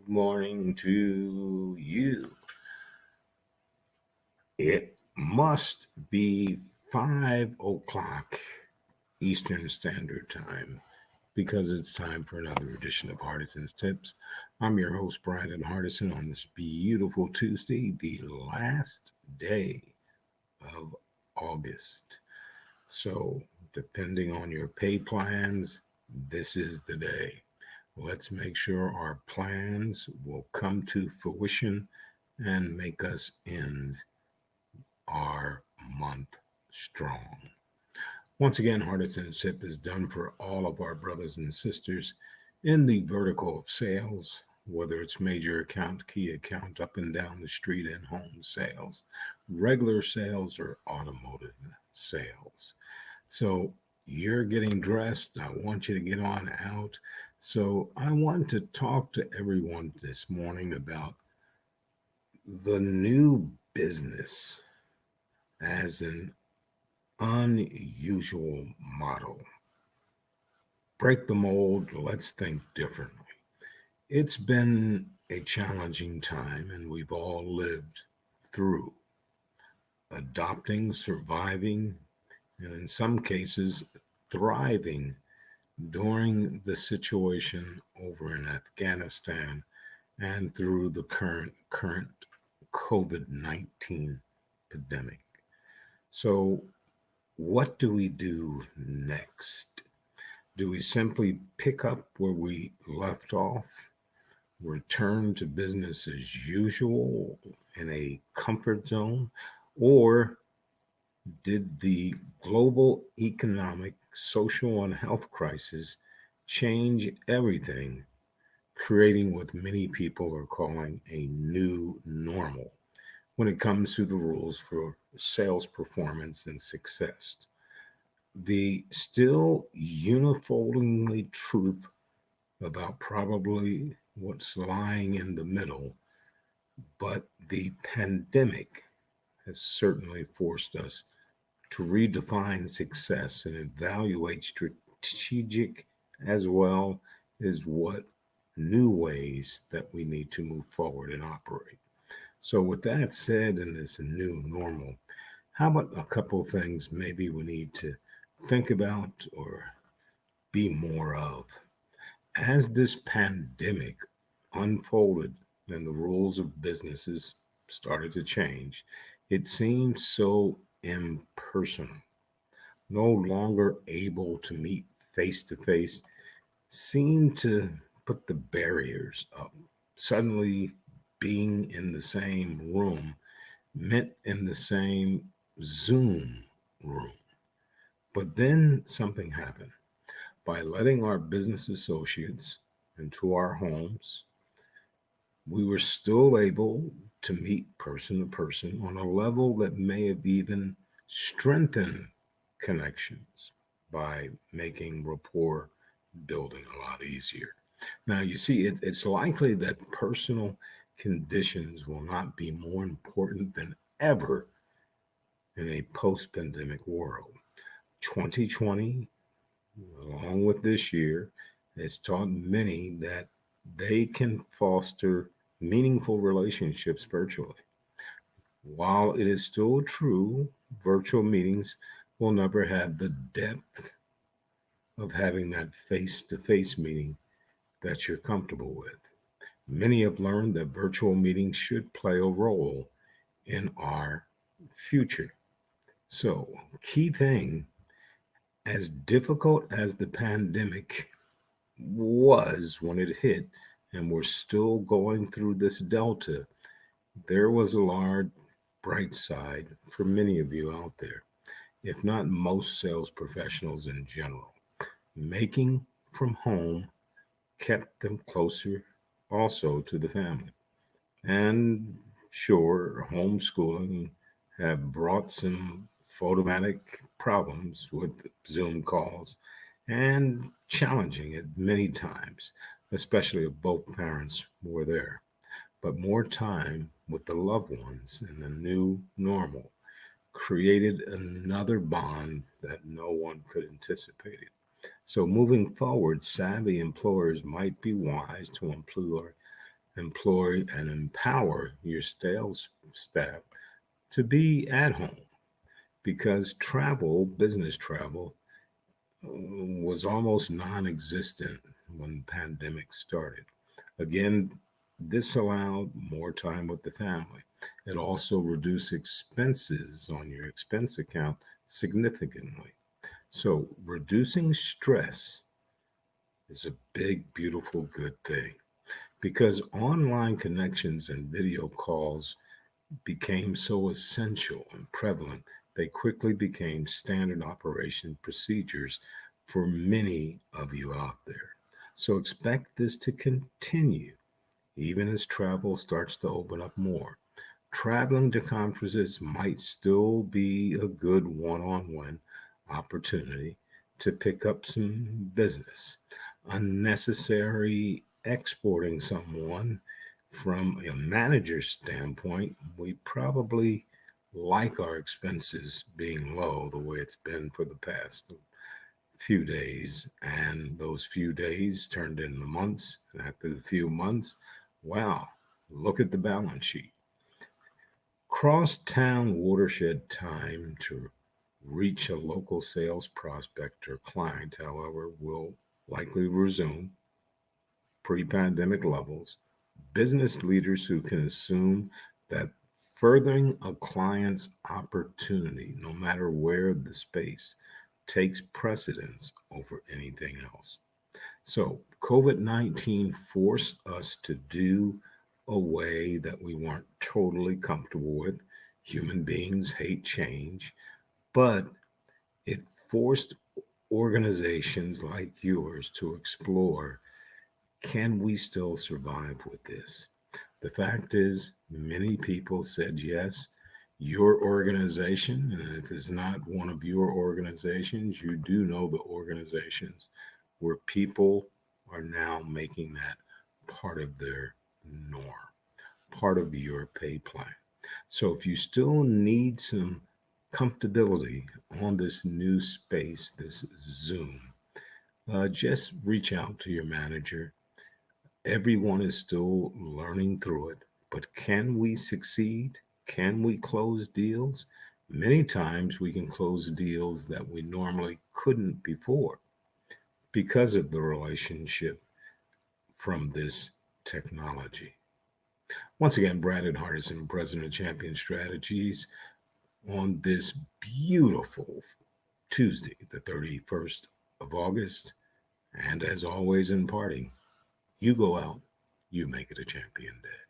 morning to you. It must be 5 o'clock Eastern Standard Time because it's time for another edition of Hardison's Tips. I'm your host, Brandon Hardison, on this beautiful Tuesday, the last day of August. So, depending on your pay plans, this is the day. Let's make sure our plans will come to fruition and make us end our month strong. Once again, Hardison Sip is done for all of our brothers and sisters in the vertical of sales, whether it's major account, key account, up and down the street, and home sales, regular sales, or automotive sales. So you're getting dressed. I want you to get on out. So I want to talk to everyone this morning about the new business as an unusual model. Break the mold. Let's think differently. It's been a challenging time, and we've all lived through adopting, surviving, and in some cases, thriving during the situation over in Afghanistan and through the current COVID-19 pandemic. So, what do we do next? Do we simply pick up where we left off, return to business as usual in a comfort zone, or did the global economic, social, and health crisis change everything, creating what many people are calling a new normal when it comes to the rules for sales performance and success? The still uniformly truth about probably what's lying in the middle, but the pandemic has certainly forced us to redefine success and evaluate strategic as well as what new ways that we need to move forward and operate. So, with that said, in this new normal, how about a couple of things maybe we need to think about or be more of? As this pandemic unfolded and the rules of businesses started to change, it seemed so impersonal, no longer able to meet face to face, seemed to put the barriers up. Suddenly, being in the same room meant in the same Zoom room. But then something happened. By letting our business associates into our homes, we were still able to meet person to person on a level that may have even strengthened connections by making rapport building a lot easier. Now, you see, it's likely that personal conditions will not be more important than ever in a post pandemic world. 2020, along with this year, has taught many that they can foster meaningful relationships virtually. While it is still true, virtual meetings will never have the depth of having that face to face meeting that you're comfortable with. Many have learned that virtual meetings should play a role in our future. So, key thing, as difficult as the pandemic was when it hit, and we're still going through this delta, there was a large bright side for many of you out there, if not most sales professionals in general. Making from home kept them closer also to the family. And sure, homeschooling have brought some photomatic problems with Zoom calls and challenging it many times, especially if both parents were there. But more time with the loved ones in the new normal created another bond that no one could anticipate. It. So moving forward, savvy employers might be wise to employ employ and empower your sales staff to be at home because travel, business travel, was almost non existent when the pandemic started. Again, this allowed more time with the family. It also reduced expenses on your expense account significantly. So, reducing stress is a big, beautiful, good thing because online connections and video calls became so essential and prevalent, they quickly became standard operation procedures for many of you out there. So expect this to continue even as travel starts to open up more. Traveling to conferences might still be a good one on one opportunity to pick up some business. Unnecessary exporting someone from a manager's standpoint, we probably like our expenses being low the way it's been for the past few days. And those few days turned into months. And after the few months, wow, look at the balance sheet. Cross-town watershed time to reach a local sales prospect or client, however, will likely resume pre-pandemic levels. Business leaders who can assume that furthering a client's opportunity, no matter where the space, takes precedence over anything else. So, COVID 19 forced us to do a way that we weren't totally comfortable with. Human beings hate change, but it forced organizations like yours to explore, can we still survive with this? The fact is, many people said yes. Your organization, and if it's not one of your organizations, you do know the organizations where people are now making that part of their norm, part of your pay plan. So if you still need some comfortability on this new space, this Zoom, just reach out to your manager. Everyone is still learning through it, but can we succeed? Can we close deals? Many times we can close deals that we normally couldn't before because of the relationship from this technology. Once again, Brandon Hardison, President of Champion Strategies, on this beautiful Tuesday, the 31st of August. And as always, in parting, you go out, you make it a champion day.